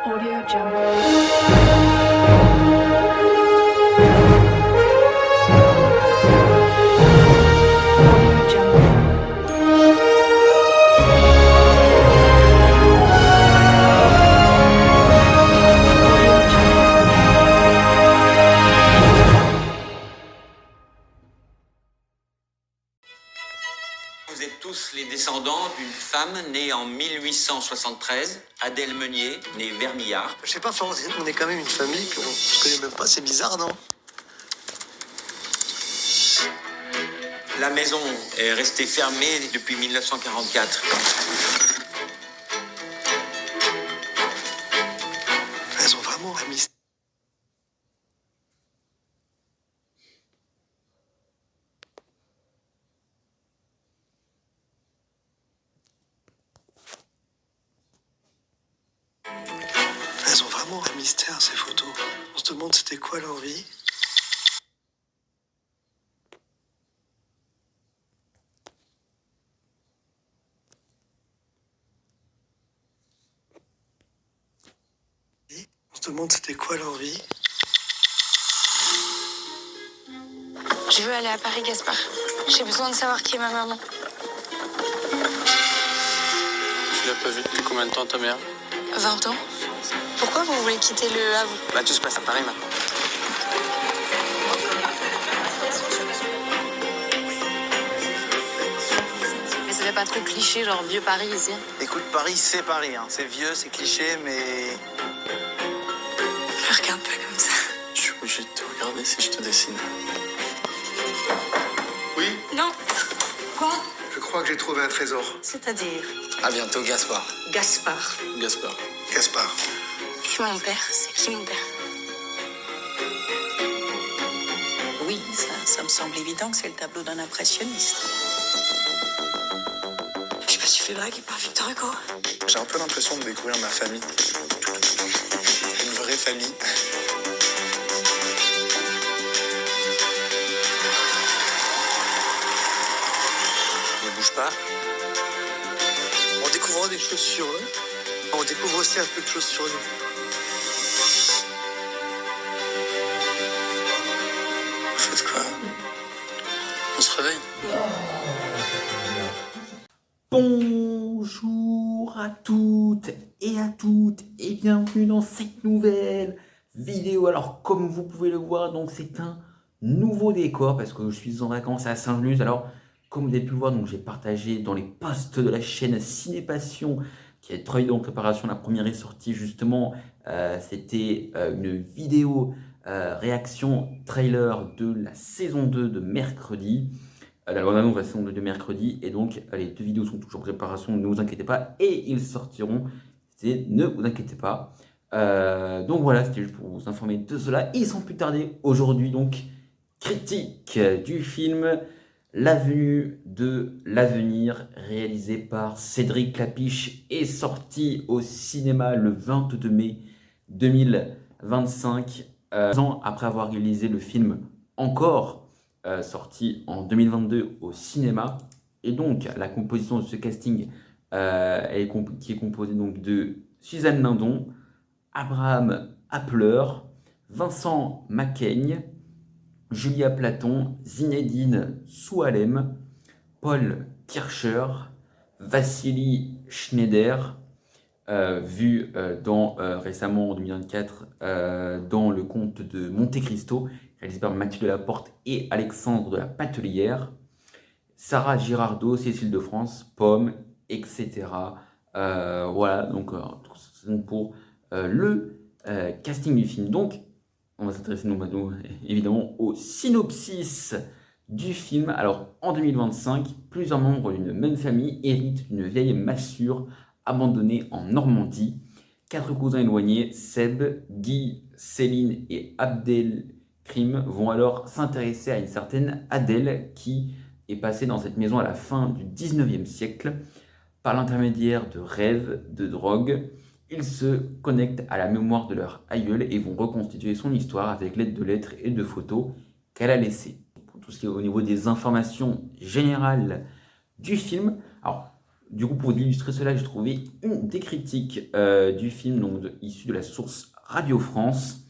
Audio Jungle. Audio Jungle. Audio Jungle. Vous êtes tous les descendants d'une femme née en 1873, Adèle Meunier, née Vermillard. Je sais pas, Florence, on est quand même une famille qu'on se connaît même pas, c'est bizarre, non? La maison est restée fermée depuis 1944. Elles ont vraiment un mystère. Elles ont vraiment un mystère, ces photos. On se demande c'était quoi leur vie. On se demande c'était quoi leur vie. Je veux aller à Paris, Gaspard. J'ai besoin de savoir qui est ma maman. Tu l'as pas vu depuis combien de temps, ta mère? 20 ans. Pourquoi vous voulez quitter le Havre? Bah, tout se passe à Paris maintenant. Mais ça fait pas trop cliché, genre vieux Paris ici. Écoute, Paris, c'est Paris. Hein. C'est vieux, c'est cliché, mais... Me regarde pas comme ça. Je suis obligé de te regarder si je te dessine. Oui, Non. Quoi? je crois que j'ai trouvé un trésor. C'est-à-dire À bientôt, Gaspard. Gaspard. Gaspard. Gaspard. Qui mon père? C'est qui mon père? Oui, ça me semble évident que c'est le tableau d'un impressionniste. Je me suis fait draguer par Victor Hugo. J'ai un peu l'impression de découvrir ma famille. Une vraie famille. Ne bouge pas. En découvrant des choses sur eux, on découvre aussi un peu de choses sur nous. Vous faites quoi? On se réveille? Bonjour à toutes et bienvenue dans cette nouvelle vidéo. Alors comme vous pouvez le voir, donc c'est un nouveau décor parce que je suis en vacances à Saint-Luz. Alors comme vous avez pu le voir, donc j'ai partagé dans les posts de la chaîne Ciné Passion qui a travaillé en préparation. La première est sortie justement, c'était une vidéo réaction trailer de la saison 2 de mercredi. La bande-annonce de la saison 2 de mercredi, et donc les deux vidéos sont toujours en préparation, ne vous inquiétez pas, et ils sortiront, ne vous inquiétez pas. Donc voilà, c'était juste pour vous informer de cela. Et sans plus tarder, aujourd'hui donc, critique du film L'avenue de l'avenir, réalisé par Cédric Clapiche, est sorti au cinéma le 22 mai 2025, ans après avoir réalisé le film Encore, sorti en 2022 au cinéma. Et donc la composition de ce casting qui est composée donc de Suzanne Lindon, Abraham Appler, Vincent Macaigne, Julia Platon, Zinedine Soualem, Paul Kircher, Vassili Schneider, vu récemment en 2024 dans Le Comte de Monte Cristo, réalisé par Mathieu Delaporte et Alexandre de la Patelière, Sarah Girardot, Cécile de France, Pomme, etc. Voilà, donc pour le casting du film. Donc, on va s'intéresser évidemment au synopsis du film. Alors, en 2025, plusieurs membres d'une même famille héritent d'une vieille massure abandonnée en Normandie. 4 cousins éloignés, Seb, Guy, Céline et Abdelkrim, vont alors s'intéresser à une certaine Adèle qui est passée dans cette maison à la fin du 19e siècle. Par l'intermédiaire de rêves, de drogue, ils se connectent à la mémoire de leur aïeul et vont reconstituer son histoire avec l'aide de lettres et de photos qu'elle a laissées. Pour tout ce qui est au niveau des informations générales du film, alors Du coup, pour illustrer cela, j'ai trouvé une des critiques du film donc, issue de la source Radio France.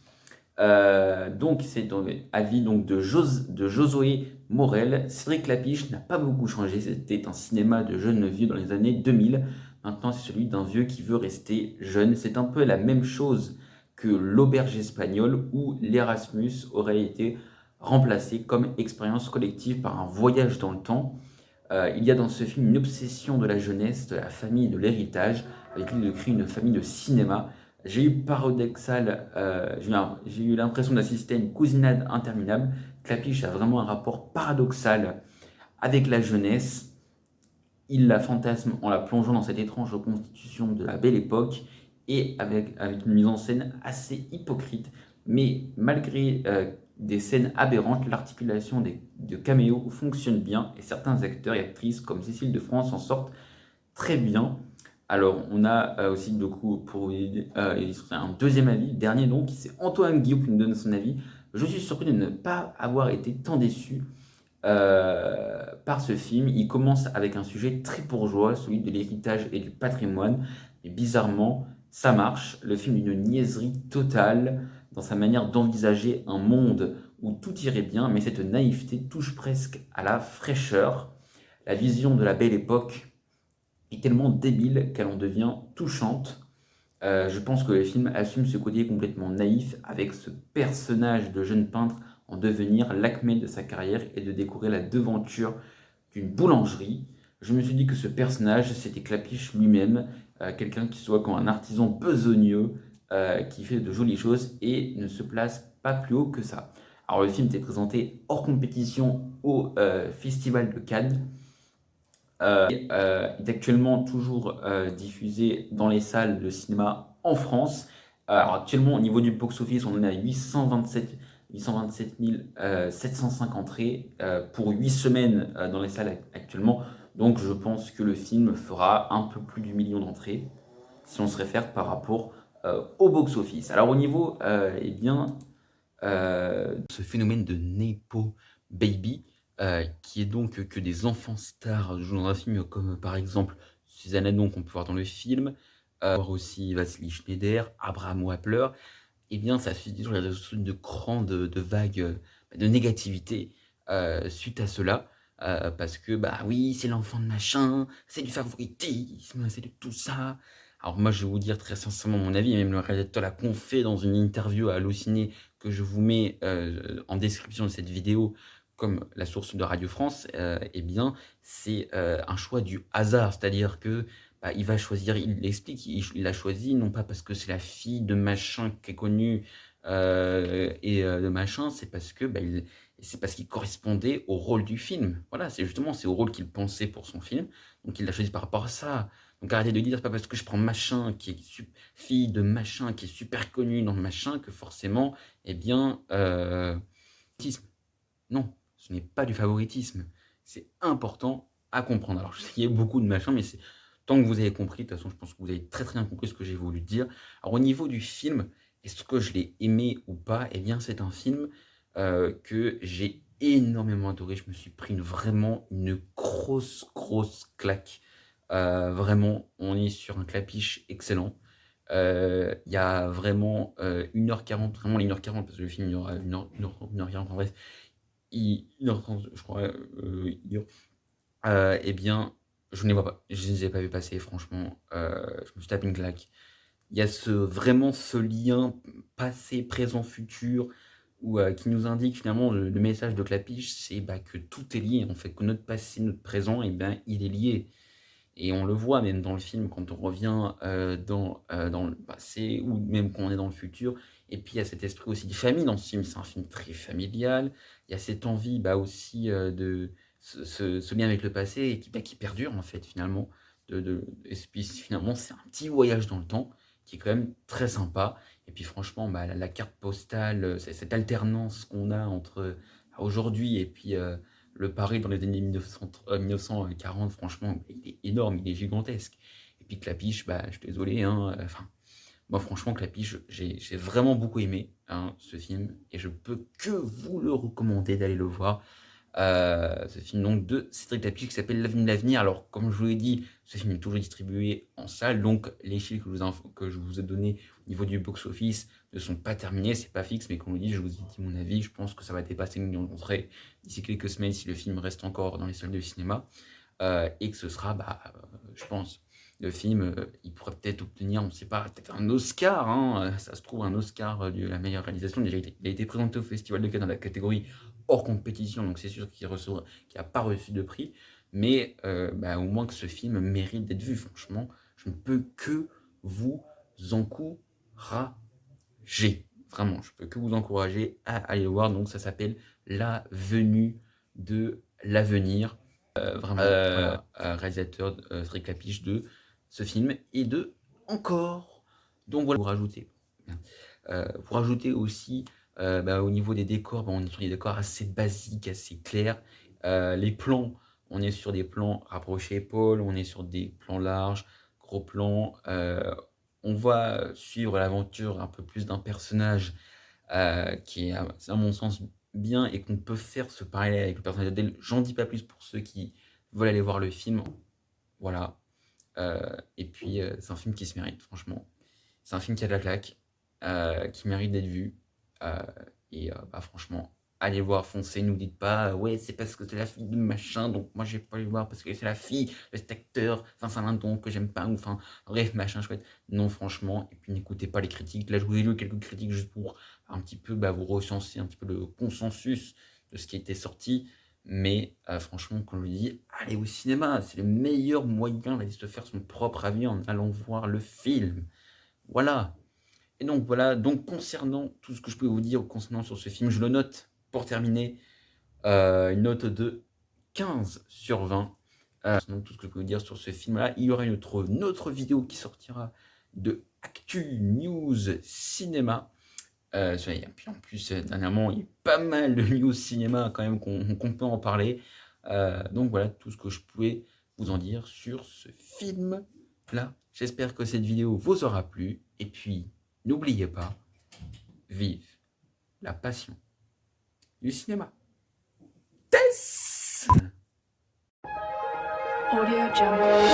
Donc, c'est dans avis donc, de Josué Morel. Cédric Lapiche n'a pas beaucoup changé. C'était un cinéma de jeunes vieux dans les années 2000. Maintenant, c'est celui d'un vieux qui veut rester jeune. C'est un peu la même chose que l'auberge espagnole où l'Erasmus aurait été remplacé comme expérience collective par un voyage dans le temps. Il y a dans ce film une obsession de la jeunesse, de la famille, de l'héritage, avec l'idée de créer une famille de cinéma. J'ai eu j'ai eu l'impression d'assister à une cousinade interminable. Clapiche a vraiment un rapport paradoxal avec la jeunesse. Il la fantasme en la plongeant dans cette étrange constitution de la belle époque et avec une mise en scène assez hypocrite. Mais malgré des scènes aberrantes, l'articulation de caméos fonctionne bien et certains acteurs et actrices comme Cécile de France en sortent très bien. Alors, on a aussi, du coup, pour un deuxième avis, dernier donc, c'est Antoine Guillaume qui nous donne son avis. Je suis surpris de ne pas avoir été tant déçu par ce film. Il commence avec un sujet très bourgeois, celui de l'héritage et du patrimoine. Mais bizarrement, ça marche. Le film est une niaiserie totale dans sa manière d'envisager un monde où tout irait bien, mais cette naïveté touche presque à la fraîcheur. La vision de la belle époque est tellement débile qu'elle en devient touchante. Je pense que le film assume ce côté complètement naïf avec ce personnage de jeune peintre en devenir l'acmé de sa carrière et de découvrir la devanture d'une boulangerie. Je me suis dit que ce personnage, c'était Clapiche lui-même, quelqu'un qui soit comme un artisan besogneux, qui fait de jolies choses et ne se place pas plus haut que ça. Alors le film était présenté hors compétition au Festival de Cannes. Il est actuellement toujours diffusé dans les salles de cinéma en France. Alors actuellement, au niveau du box-office, on est à 827 705 entrées pour 8 semaines dans les salles actuellement. Donc je pense que le film fera un peu plus du million d'entrées si on se réfère par rapport au box-office. Alors au niveau, ce phénomène de Nepo Baby, qui est donc que des enfants stars jouent dans un film comme par exemple Suzanne Hanon qu'on peut voir dans le film, voir aussi Vassili Schneider, Abraham Wapler, et bien ça suscite toujours les réseaux de de vagues de négativité suite à cela. Parce que bah oui, c'est l'enfant de machin, c'est du favoritisme, c'est de tout ça. Alors moi je vais vous dire très sincèrement mon avis, et même le réalisateur l'a confié dans une interview à Allociné que je vous mets en description de cette vidéo comme la source de Radio France. Eh bien c'est un choix du hasard, c'est-à-dire que bah, il va choisir, il l'explique, il l'a choisi non pas parce que c'est la fille de machin qui est connue de machin, c'est parce que bah, c'est parce qu'il correspondait au rôle du film. Voilà, c'est au rôle qu'il pensait pour son film, donc il l'a choisi par rapport à ça. Donc arrêtez de dire, c'est pas parce que je prends machin qui est fille de machin qui est super connue dans le machin que forcément, eh bien, non, ce n'est pas du favoritisme. C'est important à comprendre. Alors je sais qu'il y a beaucoup de machin, mais c'est tant que vous avez compris, de toute façon, je pense que vous avez très très bien compris ce que j'ai voulu dire. Alors au niveau du film, est-ce que je l'ai aimé ou pas? Eh bien, c'est un film que j'ai énormément adoré. Je me suis pris vraiment une grosse claque. Vraiment, on est sur un Clapiche excellent. Il y a vraiment 1h40, vraiment 1h40, parce que le film il y aura 1h40 en bref. 1h30, je crois. Eh bien, je ne les vois pas. Je ne les ai pas vu passer, franchement. Je me suis tapé une claque. Il y a vraiment ce lien passé, présent, futur, qui nous indique finalement le message de Clapiche, c'est bah, que tout est lié, en fait, que notre passé, notre présent, eh ben, il est lié. Et on le voit même dans le film quand on revient dans le passé ou même quand on est dans le futur. Et puis il y a cet esprit aussi de famille dans ce film, c'est un film très familial. Il y a cette envie bah, aussi de ce lien avec le passé et qui perdure en fait finalement. Et puis finalement c'est un petit voyage dans le temps qui est quand même très sympa. Et puis franchement bah, la carte postale, cette alternance qu'on a entre aujourd'hui et puis le Paris dans les années 1940, franchement, il est énorme, il est gigantesque. Et puis Clapiche, bah, je suis désolé, hein, moi franchement, Clapiche, j'ai vraiment beaucoup aimé ce film, et je peux que vous le recommander d'aller le voir. Ce film donc de Cédric Lapiche qui s'appelle L'avenir. Alors, comme je vous l'ai dit, ce film est toujours distribué en salle, donc les chiffres que je vous ai donnés au niveau du box-office ne sont pas terminés, c'est pas fixe, mais comme je vous dis, je vous ai dit mon avis, je pense que ça va dépasser 1 million d'entrées d'ici quelques semaines si le film reste encore dans les salles de cinéma, et que ce sera, je pense, le film, il pourrait peut-être obtenir, on ne sait pas, peut-être un Oscar, hein, ça se trouve, un Oscar de la meilleure réalisation. Déjà, il a été présenté au Festival de Cannes dans la catégorie hors compétition, donc c'est sûr qu'il n'a pas reçu de prix, mais au moins que ce film mérite d'être vu. Franchement, je ne peux que vous encourager. Vraiment, je peux que vous encourager à aller le voir. Donc ça s'appelle La venue de l'avenir. Vraiment, voilà, réalisateur Cédric Lapiche de ce film et de Encore. Donc voilà, pour rajouter aussi au niveau des décors, on est sur des décors assez basiques, assez clairs. Les plans, on est sur des plans rapprochés épaules, on est sur des plans larges, gros plans. On va suivre l'aventure un peu plus d'un personnage qui est, à mon sens, bien et qu'on peut faire ce parallèle avec le personnage d'Adèle. J'en dis pas plus pour ceux qui veulent aller voir le film. Voilà. Et puis, c'est un film qui se mérite, franchement. C'est un film qui a de la claque, qui mérite d'être vu. Franchement, allez voir, foncez, nous dites pas ouais, c'est parce que c'est la fille de machin, donc moi je vais pas aller voir parce que c'est la fille de cet acteur, Vincent Lindon, que j'aime pas, ou enfin, bref, machin chouette. Non, franchement, et puis n'écoutez pas les critiques. Là, je vous ai lu quelques critiques juste pour un petit peu vous recenser un petit peu le consensus de ce qui était sorti. Mais franchement, comme je vous dis, allez au cinéma, c'est le meilleur moyen d'aller se faire son propre avis en allant voir le film. Voilà. Et donc voilà, donc concernant tout ce que je peux vous dire concernant sur ce film, je le note pour terminer, une note de 15 sur 20. Donc tout ce que je peux vous dire sur ce film-là, il y aura une autre vidéo qui sortira de Actu News Cinéma. Et puis en plus, dernièrement, il y a pas mal de news cinéma quand même qu'on peut en parler. Donc voilà tout ce que je pouvais vous en dire sur ce film-là. J'espère que cette vidéo vous aura plu. Et puis, n'oubliez pas, vive la passion du cinéma. Audio Jungle.